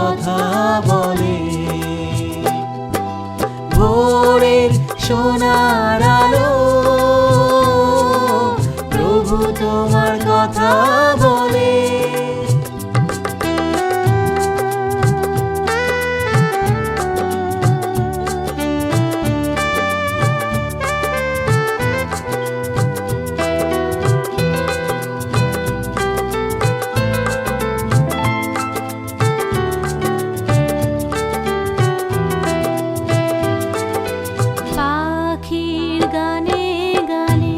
কথা বলে। ভোরের সোনার আলো প্রভু তোমার কথা বলে। পাখির গানে গানে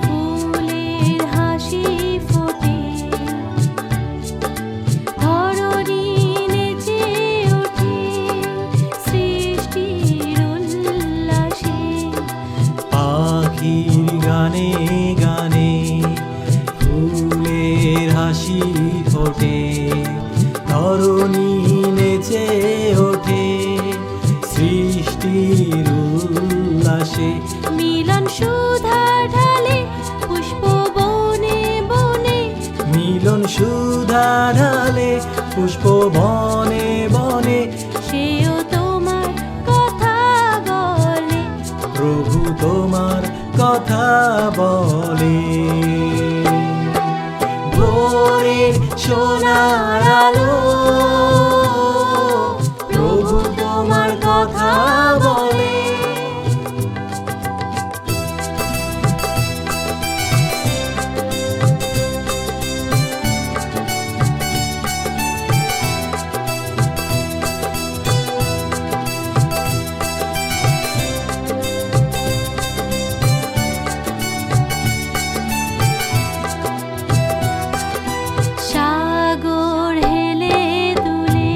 ফুলের হাসি ফোটে, ধরণী নেচে ওঠে সৃষ্টির উল্লাসে। পাখির গানে গানে ফুলের হাসি ফোটে, ধরণী নেচে ওঠে সৃষ্টির উল্লাসে। মিলন সুধা ঢালে পুষ্প বনে বনে, মিলন সুধা ঢালে পুষ্প বনে বনে। সেও তোমার কথা বলে, প্রভু তোমার কথা বলে। ভোরের সোনার আলো প্রভু তোমার কথা বলে। সাগর হেলে দুলে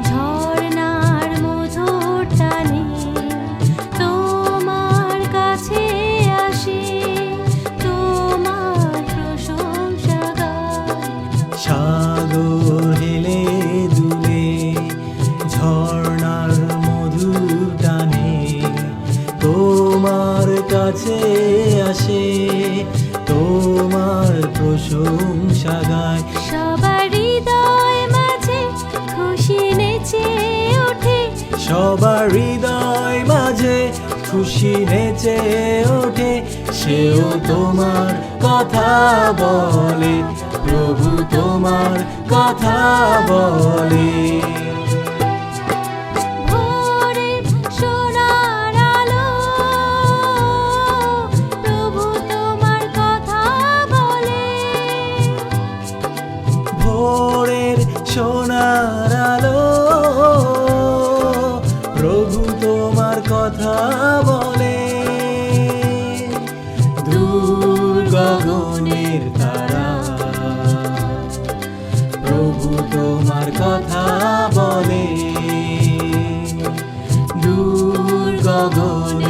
ঝর্ণার মধুর টানে, তোমার কাছে আসে তোমার প্রশংসা গায়। সাগর হেলে দুলে ঝর্ণার মধুর টানে, তোমার কাছে আসে তোমার প্রশংসা গায়। সবার হৃদয় মাঝে খুশি নেচে ওঠে, সবার হৃদয় মাঝে খুশি নেচে ওঠে। সেও তোমার কথা বলে, প্রভু তোমার কথা বলে। ভোরের সোনার আলো প্রভু তোমার কথা বলে। ভোরের সোনার আলো প্রভু তোমার কথা বলে। দূর গগনের তারা প্রভু তোমার কথা বলে। দূর গগনের